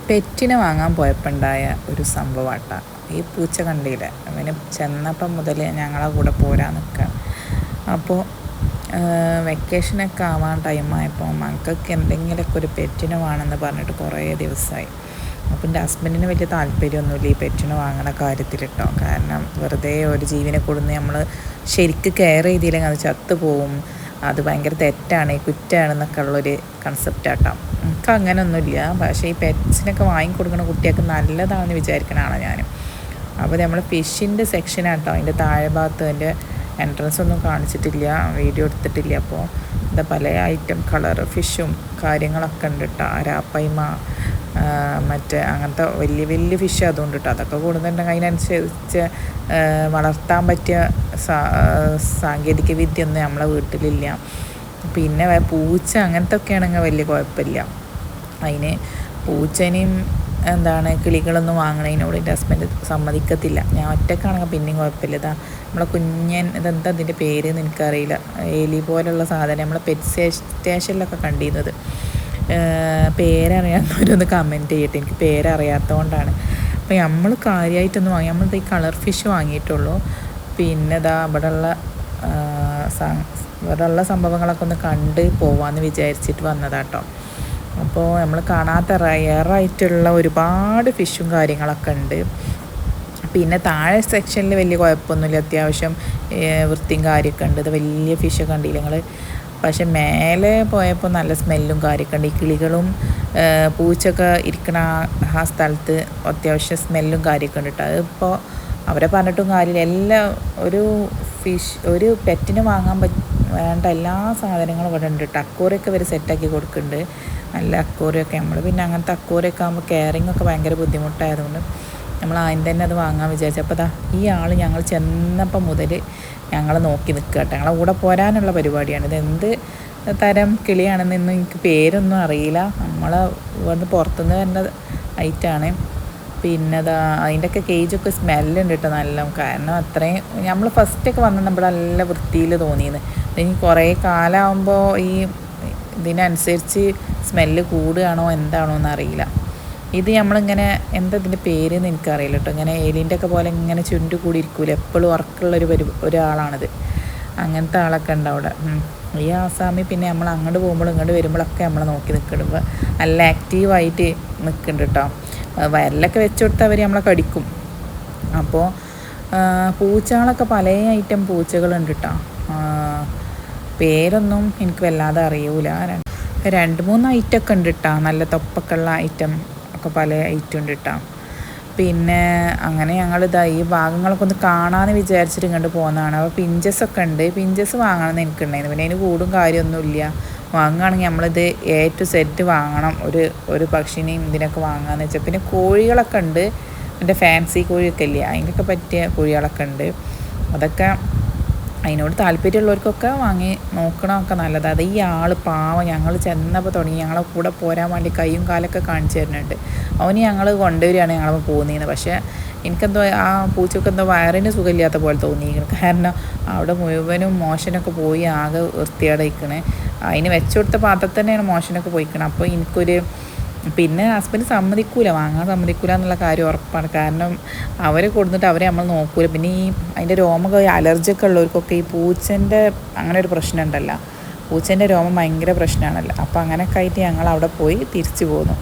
പെറ്റിനെ വാങ്ങാൻ പോയപ്പോൾ ഉണ്ടായ ഒരു സംഭവമാട്ടാ ഈ പൂച്ച കണ്ടില്ല. അവന് ചെന്നപ്പം മുതൽ ഞങ്ങളെ കൂടെ പോരാൻ നിൽക്കുക. അപ്പോൾ വെക്കേഷനൊക്കെ ആവാൻ ടൈമായപ്പോൾ മക്കൾക്ക് എന്തെങ്കിലുമൊക്കെ ഒരു പെറ്റിനെ വേണമെന്ന് പറഞ്ഞിട്ട് കുറേ ദിവസമായി. അപ്പോൾ എൻ്റെ ഹസ്ബൻഡിന് വലിയ താല്പര്യമൊന്നുമില്ല ഈ പെറ്റിനെ വാങ്ങണ കാര്യത്തിൽ കേട്ടോ. കാരണം വെറുതെ ഒരു ജീവനെ കൊടുന്ന് നമ്മൾ ശരിക്ക് കെയർ ചെയ്തില്ലെങ്കിൽ അത് ചത്തുപോകും, അത് ഭയങ്കര തെറ്റാണ്, കുറ്റമാണെന്നൊക്കെ ഉള്ളൊരു കൺസെപ്റ്റാട്ടോ. എനിക്ക് അങ്ങനെയൊന്നുമില്ല. പക്ഷേ ഈ പെറ്റ്സിനൊക്കെ വാങ്ങിക്കൊടുക്കുന്ന കുട്ടികൾക്ക് നല്ലതാണെന്ന് വിചാരിക്കണതാണ് ഞാൻ. അപ്പോൾ നമ്മൾ ഫിഷിൻ്റെ സെക്ഷനാട്ടോ, അതിൻ്റെ താഴെ ഭാഗത്ത് അതിൻ്റെ എൻട്രൻസ് ഒന്നും കാണിച്ചിട്ടില്ല, വീഡിയോ എടുത്തിട്ടില്ല. അപ്പോൾ എന്താ പല ഐറ്റം കളർ ഫിഷും കാര്യങ്ങളൊക്കെ ഉണ്ട് കേട്ടോ. അരാപ്പൈമ മറ്റേ അങ്ങനത്തെ വലിയ വലിയ ഫിഷ് അതുകൊണ്ട് കേട്ടോ. അതൊക്കെ കൂടുന്നുണ്ടെങ്കിൽ അതിനനുസരിച്ച് വളർത്താൻ പറ്റിയ സാങ്കേതിക വിദ്യ ഒന്നും നമ്മളെ വീട്ടിലില്ല. പിന്നെ പൂച്ച അങ്ങനത്തെ ഒക്കെ ആണെങ്കിൽ വലിയ കുഴപ്പമില്ല. അതിന് പൂച്ചനെയും കിളികളൊന്നും വാങ്ങണതിനോട് എൻ്റെ ഹസ്ബൻഡ് സമ്മതിക്കത്തില്ല. ഞാൻ ഒറ്റക്കാണെങ്കിൽ പിന്നെയും കുഴപ്പമില്ല. ഇതാ നമ്മളെ കുഞ്ഞൻ ഇതെന്താ അതിൻ്റെ പേരെന്ന് എനിക്കറിയില്ല, എലി പോലുള്ള സാധനം നമ്മളെ പെറ്റ് സ്റ്റേഷനിലൊക്കെ കണ്ടിരുന്നത്. പേരറിയാവുന്നവരൊന്ന് കമൻറ്റ് ചെയ്യട്ടെ, എനിക്ക് പേരറിയാത്തതുകൊണ്ടാണ്. അപ്പോൾ നമ്മൾ കാര്യമായിട്ടൊന്നും വാങ്ങി, നമ്മളിത് ഈ കളർ ഫിഷ് വാങ്ങിയിട്ടുള്ളൂ. പിന്നെ ഇതാ ഇവിടെയുള്ള സംഭവങ്ങളൊക്കെ ഒന്ന് കണ്ട് പോവാമെന്ന് വിചാരിച്ചിട്ട് വന്നതാട്ടോ. അപ്പോൾ നമ്മൾ കാണാത്ത റയറായിട്ടുള്ള ഒരുപാട് ഫിഷും കാര്യങ്ങളൊക്കെ ഉണ്ട്. പിന്നെ താഴെ സെക്ഷനിൽ വലിയ കുഴപ്പമൊന്നുമില്ല, അത്യാവശ്യം വൃത്തിയും കാര്യമൊക്കെ ഉണ്ട്. ഇത് വലിയ ഫിഷൊക്കെ കണ്ടില്ല നിങ്ങൾ. പക്ഷെ മേലെ പോയപ്പോൾ നല്ല സ്മെല്ലും കാര്യമൊക്കെ ഉണ്ട്. ഈ കിളികളും പൂച്ചൊക്കെ ഇരിക്കണ ആ സ്ഥലത്ത് അത്യാവശ്യം സ്മെല്ലും കാര്യമൊക്കെ ഉണ്ട് കേട്ടോ. അതിപ്പോൾ അവരെ പറഞ്ഞിട്ടും കാര്യമില്ല. എല്ലാം ഒരു പെറ്റിന് വാങ്ങാൻ വേണ്ട എല്ലാ സാധനങ്ങളും ഇവിടെ ഉണ്ട് കേട്ടോ. അക്വേറിയൊക്കെ ഇവർ സെറ്റാക്കി കൊടുക്കുന്നുണ്ട്, നല്ല അക്വേറിയൊക്കെ. നമ്മൾ പിന്നെ അങ്ങനത്തെ അക്വേറിയൊക്കെ ആകുമ്പോൾ കെയറിങ് ഒക്കെ ഭയങ്കര ബുദ്ധിമുട്ടായതുകൊണ്ട് നമ്മൾ ആദ്യം തന്നെ അത് വാങ്ങാൻ വിചാരിച്ചു. അപ്പോൾ ഈ ഞങ്ങൾ ചെന്നപ്പോൾ മുതൽ ഞങ്ങൾ നോക്കി നിൽക്കുക കേട്ടോ. ഞങ്ങളെ കൂടെ പോരാനുള്ള പരിപാടിയാണ്. ഇതെന്ത് തരം കിളിയാണെന്നൊന്നും എനിക്ക് പേരൊന്നും അറിയില്ല. നമ്മളെ ഇവിടുന്ന് പുറത്തുനിന്ന് വരുന്ന ഐറ്റാണ്. പിന്നെ അതിൻ്റെയൊക്കെ കേജൊക്കെ സ്മെല്ലുണ്ട് കേട്ടോ നല്ല. കാരണം അത്രയും നമ്മൾ ഫസ്റ്റൊക്കെ വന്ന് നമ്മൾ നല്ല വൃത്തിയിൽ തോന്നിയെന്ന്. ഇനി കുറേ കാലമാകുമ്പോൾ ഇതിനനുസരിച്ച് സ്മെല്ല് കൂടുകയാണോ എന്താണോ എന്നറിയില്ല. ഇത് നമ്മളിങ്ങനെ എന്താ ഇതിൻ്റെ പേരെന്ന് എനിക്കറിയില്ല കേട്ടോ. ഇങ്ങനെ എലിൻ്റെ ഒക്കെ പോലെ ഇങ്ങനെ ചുണ്ട് കൂടി ഇരിക്കൂല, എപ്പോഴും ഉറക്കമുള്ളൊരു ഒരാളാണിത്. അങ്ങനത്തെ ആളൊക്കെ ഉണ്ട് അവിടെ. ഈ ആസാമി പിന്നെ നമ്മൾ അങ്ങോട്ട് പോകുമ്പോൾ ഇങ്ങോട്ട് വരുമ്പോഴൊക്കെ നമ്മൾ നോക്കി നിൽക്കുന്നുണ്ട്. നല്ല ആക്റ്റീവായിട്ട് നിൽക്കുന്നുണ്ട് കേട്ടോ. വയറിലൊക്കെ വെച്ച് കൊടുത്താൽ അവർ നമ്മളെ കടിക്കും. അപ്പോൾ പൂച്ചകളൊക്കെ പല ഐറ്റം പൂച്ചകളുണ്ട് കേട്ടോ. പേരൊന്നും എനിക്ക് വല്ലാതെ അറിയൂല. 2-3 ഐറ്റമൊക്കെ ഉണ്ട് കേട്ടോ. നല്ല തൊപ്പൊക്കെ ഉള്ള ഐറ്റം ഒക്കെ പല ഐറ്റം ഉണ്ട് കേട്ടോ. പിന്നെ അങ്ങനെ ഞങ്ങളിതാ ഈ ഭാഗങ്ങളൊക്കെ ഒന്ന് കാണാമെന്ന് വിചാരിച്ചിട്ട് ഇങ്ങോട്ട് പോകുന്നതാണ്. അപ്പോൾ പിഞ്ചസൊക്കെ ഉണ്ട്. പിഞ്ചസ് വാങ്ങണമെന്ന് എനിക്കുണ്ടായിരുന്നു. പിന്നെ അതിന് കൂടും കാര്യമൊന്നുമില്ല. വാങ്ങുകയാണെങ്കിൽ നമ്മളിത് A to Z വാങ്ങണം. ഒരു പക്ഷിനെയും ഇതിനൊക്കെ വാങ്ങാമെന്ന് വെച്ചാൽ. പിന്നെ കോഴികളൊക്കെ ഉണ്ട്. എൻ്റെ ഫാൻസി കോഴിയൊക്കെ ഇല്ലേ, അതിനൊക്കെ പറ്റിയ കോഴികളൊക്കെ ഉണ്ട്. അതൊക്കെ അതിനോട് താല്പര്യമുള്ളവർക്കൊക്കെ വാങ്ങി നോക്കണമൊക്കെ നല്ലതാണ്. അത് ഈ പാവം ഞങ്ങൾ ചെന്നപ്പോൾ തുടങ്ങി ഞങ്ങളെ കൂടെ പോരാൻ വേണ്ടി കൈയും കാലൊക്കെ കാണിച്ചു തരുന്നുണ്ട്. അവന് ഞങ്ങൾ കൊണ്ടുവരികയാണ് ഞങ്ങൾ പോകുന്നതെന്ന്. പക്ഷേ എനിക്കെന്തോ ആ പൂച്ചക്ക് എന്തോ വയറിന് സുഖമില്ലാത്ത പോലെ തോന്നിയിരിക്കണം. കാരണം അവിടെ മുഴുവനും മോശനൊക്കെ പോയി ആകെ വൃത്തിയോടെ അതിന് വെച്ചു കൊടുത്ത പാത്രത്തിൽ തന്നെയാണ് മോശനൊക്കെ പോയിക്കണം. അപ്പോൾ എനിക്കൊരു പിന്നെ ഹസ്ബൻഡ് വാങ്ങാൻ സമ്മതിക്കൂല എന്നുള്ള കാര്യം ഉറപ്പാണ്. കാരണം അവരെ കൊടുത്തിട്ട് അവരെ നമ്മൾ നോക്കൂല. പിന്നെ അതിൻ്റെ രോമൊക്കെ അലർജിയൊക്കെ ഉള്ളവർക്കൊക്കെ ഈ പൂച്ചൻ്റെ അങ്ങനെ ഒരു പ്രശ്നം ഉണ്ടല്ലോ, പൂച്ചൻ്റെ രോമം ഭയങ്കര പ്രശ്നമാണല്ലോ. അപ്പോൾ അങ്ങനെയൊക്കെ ആയിട്ട് ഞങ്ങൾ അവിടെ പോയി തിരിച്ചു പോന്നു.